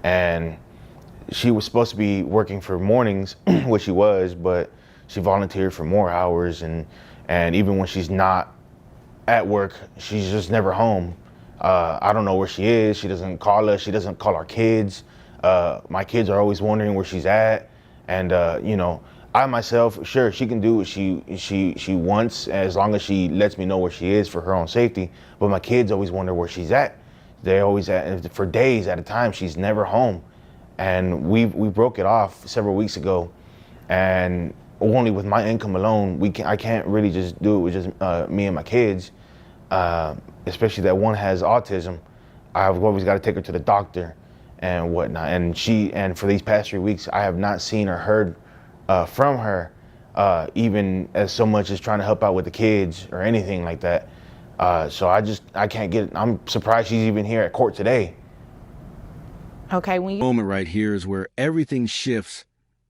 and she was supposed to be working for mornings, which she was, but she volunteered for more hours, and even when she's not at work, she's just never home. I don't know where she is. She doesn't call us. She doesn't call our kids. My kids are always wondering where she's at, and you know, I myself, sure, she can do what she wants as long as she lets me know where she is for her own safety. But my kids always wonder where she's at. They always for days at a time. She's never home, and we broke it off several weeks ago, and only with my income alone, I can't really just do it with just me and my kids, especially that one has autism. I've always got to take her to the doctor and whatnot, and for these past 3 weeks, I have not seen or heard from her, even as so much as trying to help out with the kids or anything like that. So I can't get it. I'm surprised she's even here at court today. Okay, Moment right here is where everything shifts.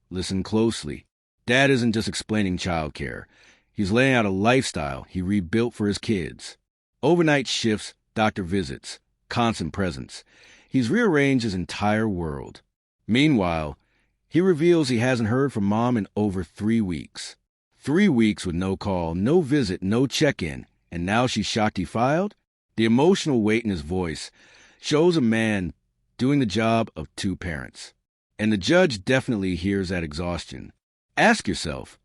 Listen closely. Dad isn't just explaining childcare. He's laying out a lifestyle he rebuilt for his kids. Overnight shifts, doctor visits, constant presence. He's rearranged his entire world. Meanwhile, he reveals he hasn't heard from Mom in over 3 weeks. 3 weeks with no call, no visit, no check-in, and now she's shocked he filed? The emotional weight in his voice shows a man doing the job of 2 parents. And the judge definitely hears that exhaustion. Ask yourself,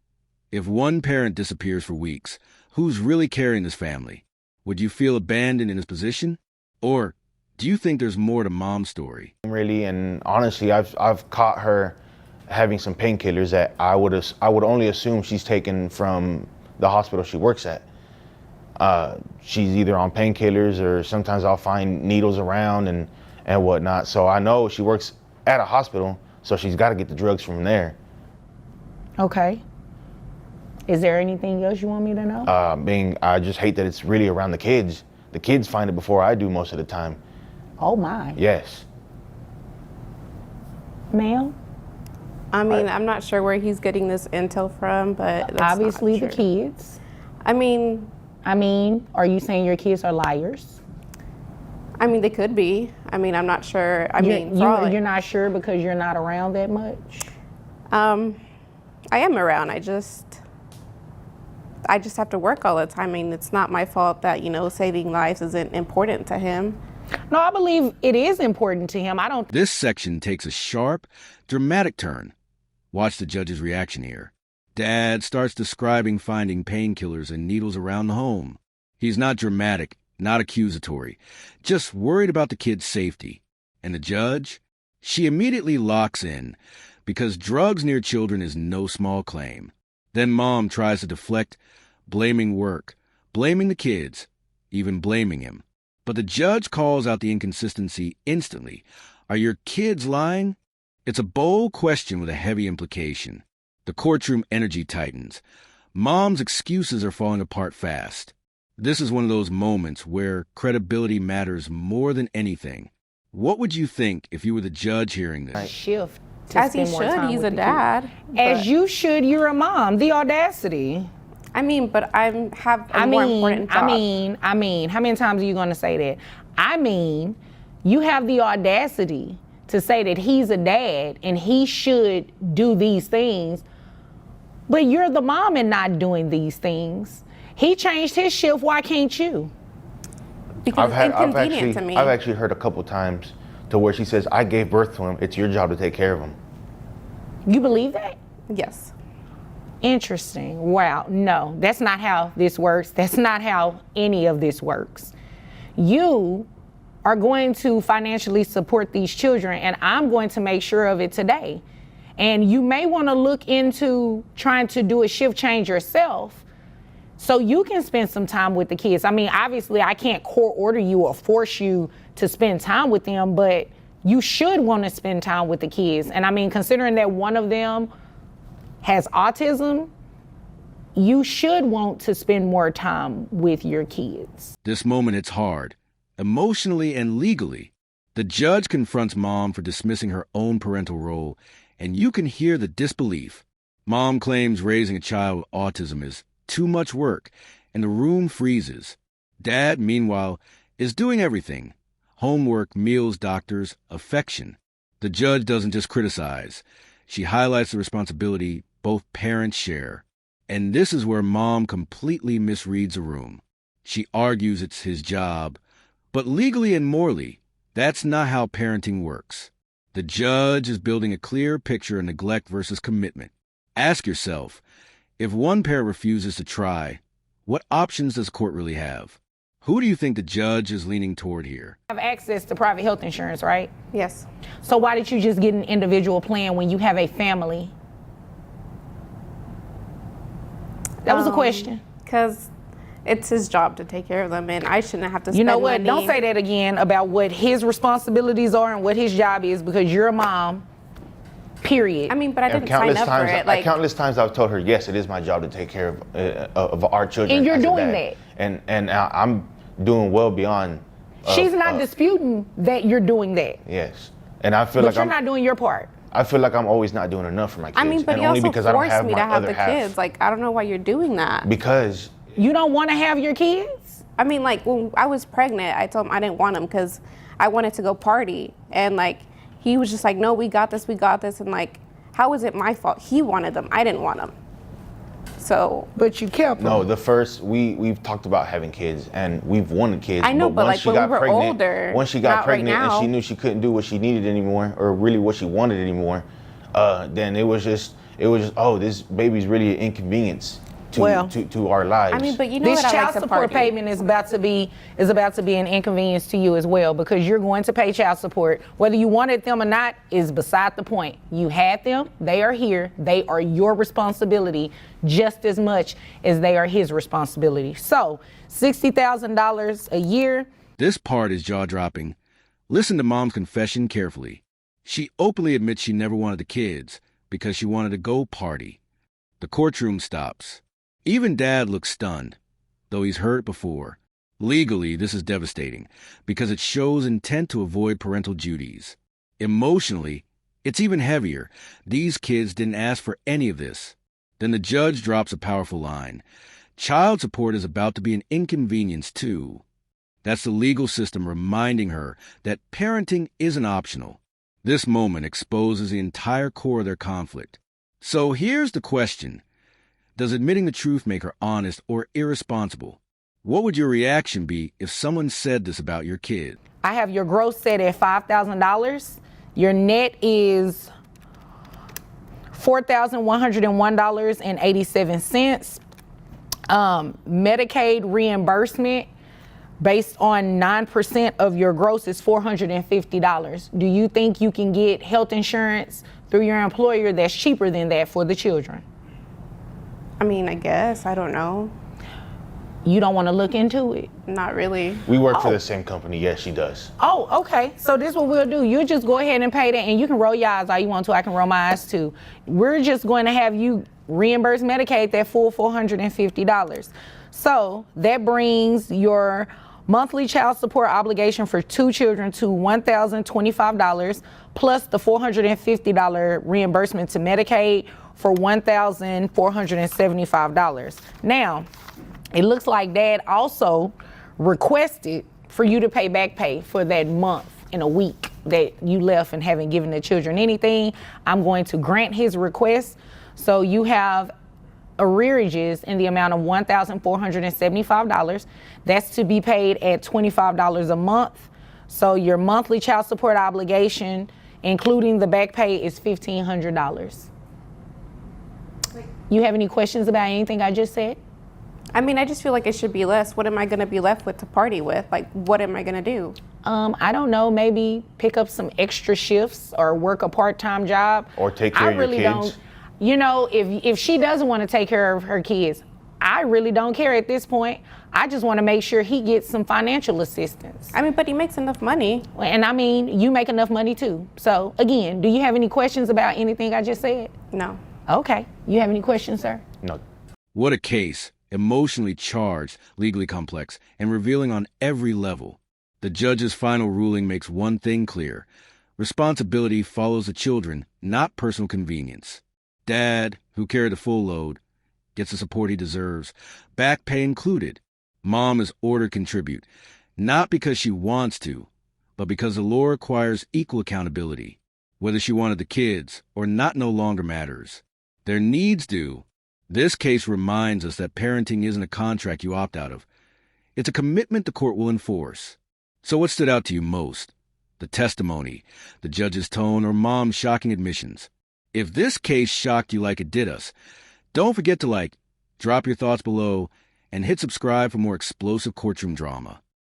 if one parent disappears for weeks, who's really carrying this family? Would you feel abandoned in his position? Or do you think there's more to Mom's story? Really, and honestly, I've caught her having some painkillers that I would only assume she's taken from the hospital she works at. She's either on painkillers, or sometimes I'll find needles around and whatnot. So I know she works at a hospital, so she's got to get the drugs from there. Okay. Is there anything else you want me to know? I just hate that it's really around the kids. The kids find it before I do most of the time. Oh my. Yes. Ma'am? I mean, I'm not sure where he's getting this intel from, but that's obviously not the true. kids. I mean, are you saying your kids are liars? I mean, they could be. I mean, I'm not sure. You're not sure because you're not around that much? I am around. I just have to work all the time. I mean, it's not my fault that, saving lives isn't important to him. No, I believe it is important to him. This section takes a sharp, dramatic turn. Watch the judge's reaction here. Dad starts describing finding painkillers and needles around the home. He's not dramatic, not accusatory, just worried about the kid's safety. And the judge? She immediately locks in, because drugs near children is no small claim. Then Mom tries to deflect, blaming work, blaming the kids, even blaming him. But the judge calls out the inconsistency instantly. Are your kids lying? It's a bold question with a heavy implication. The courtroom energy tightens. Mom's excuses are falling apart fast. This is one of those moments where credibility matters more than anything. What would you think if you were the judge hearing this? Shift. As he should, he's a dad. As you should, you're a mom. The audacity. I mean, but I have a more important job. I mean, how many times are you going to say that? I mean, you have the audacity to say that he's a dad and he should do these things, but you're the mom and not doing these things. He changed his shift, why can't you? Because it's inconvenient to me. I've actually heard a couple times to where she says, I gave birth to him, it's your job to take care of him. You believe that? Yes. Interesting. Wow. No, that's not how this works. That's not how any of this works. You are going to financially support these children, and I'm going to make sure of it today. And you may want to look into trying to do a shift change yourself so you can spend some time with the kids. I mean, obviously, I can't court order you or force you to spend time with them, but you should want to spend time with the kids. And I mean, considering that one of them has autism, you should want to spend more time with your kids. This moment hits hard, emotionally and legally. The judge confronts Mom for dismissing her own parental role, and you can hear the disbelief. Mom claims raising a child with autism is too much work, and the room freezes. Dad, meanwhile, is doing everything. Homework, meals, doctors, affection. The judge doesn't just criticize. She highlights the responsibility both parents share. And this is where mom completely misreads a room. She argues it's his job, but legally and morally, that's not how parenting works. The judge is building a clear picture of neglect versus commitment. Ask yourself, if one parent refuses to try, what options does the court really have? Who do you think the judge is leaning toward here? Have access to private health insurance, right? Yes. So why did you just get an individual plan when you have a family? That was a question. Because it's his job to take care of them, and I shouldn't have to spend You know what? money. Don't say that again about what his responsibilities are and what his job is, because you're a mom, period. I mean, but I didn't sign up for it. Like, countless times I've told her, yes, it is my job to take care of our children. And you're as a doing dad. that. And I'm doing well beyond. She's not disputing that you're doing that. Yes. And I feel But like you're I'm not doing your part. I feel like I'm always not doing enough for my kids. I mean, but and you only also because I don't forced have me my to have other the half. kids. Like, I don't know why you're doing that. Because You don't want to have your kids? I mean, like, when I was pregnant, I told him I didn't want him because I wanted to go party. And, like, he was just like, no, we got this. And, like, how is it my fault? He wanted them. I didn't want them. So. But you kept them. no, the first we've talked about having kids and we've wanted kids. I know, but, once like, she when we got were pregnant, older, once she got not right pregnant and now. she knew she couldn't do what she needed anymore, or really what she wanted anymore, then it was just oh, this baby's really an inconvenience to our lives. I mean, but you know This what I child like to support party. payment is about to be an inconvenience to you as well, because you're going to pay child support. Whether you wanted them or not is beside the point. You had them, they are here, they are your responsibility just as much as they are his responsibility. So, $60,000 a year. This part is jaw-dropping. Listen to mom's confession carefully. She openly admits she never wanted the kids because she wanted to go party. The courtroom stops. Even dad looks stunned, though he's heard it before. Legally, this is devastating because it shows intent to avoid parental duties. Emotionally, it's even heavier. These kids didn't ask for any of this. Then the judge drops a powerful line. Child support is about to be an inconvenience, too. That's the legal system reminding her that parenting isn't optional. This moment exposes the entire core of their conflict. So here's the question. Does admitting the truth make her honest or irresponsible? What would your reaction be if someone said this about your kid? I have your gross set at $5,000. Your net is $4,101.87. Medicaid reimbursement based on 9% of your gross is $450. Do you think you can get health insurance through your employer that's cheaper than that for the children? I mean, I guess. I don't know. You don't want to look into it? Not really. we work for the same company. Yes, she does. Oh, okay. So this is what we'll do. You just go ahead and pay that, and you can roll your eyes all you want to. I can roll my eyes too. We're just going to have you reimburse Medicaid that full $450. So that brings your monthly child support obligation for 2 children to $1,025 plus the $450 reimbursement to Medicaid for $1,475. Now, it looks like Dad also requested for you to pay back pay for that month in a week that you left and haven't given the children anything. I'm going to grant his request. So you have arrearages in the amount of $1,475. That's to be paid at $25 a month. So your monthly child support obligation, including the back pay, is $1,500. You have any questions about anything I just said? I mean, I just feel like it should be less. What am I going to be left with to party with? Like, what am I going to do? I don't know, maybe pick up some extra shifts or work a part-time job. Or take care of your kids. Don't, you know, if she doesn't want to take care of her kids, I really don't care at this point. I just want to make sure he gets some financial assistance. I mean, but he makes enough money. And I mean, you make enough money too. So again, do you have any questions about anything I just said? No. Okay. You have any questions, sir? No. What a case. Emotionally charged, legally complex, and revealing on every level. The judge's final ruling makes one thing clear. Responsibility follows the children, not personal convenience. Dad, who carried the full load, gets the support he deserves, back pay included. Mom is ordered to contribute, not because she wants to, but because the law requires equal accountability. Whether she wanted the kids or not no longer matters. Their needs do. This case reminds us that parenting isn't a contract you opt out of. It's a commitment the court will enforce. So what stood out to you most? The testimony, the judge's tone, or mom's shocking admissions? If this case shocked you like it did us, don't forget to drop your thoughts below, and hit subscribe for more explosive courtroom drama.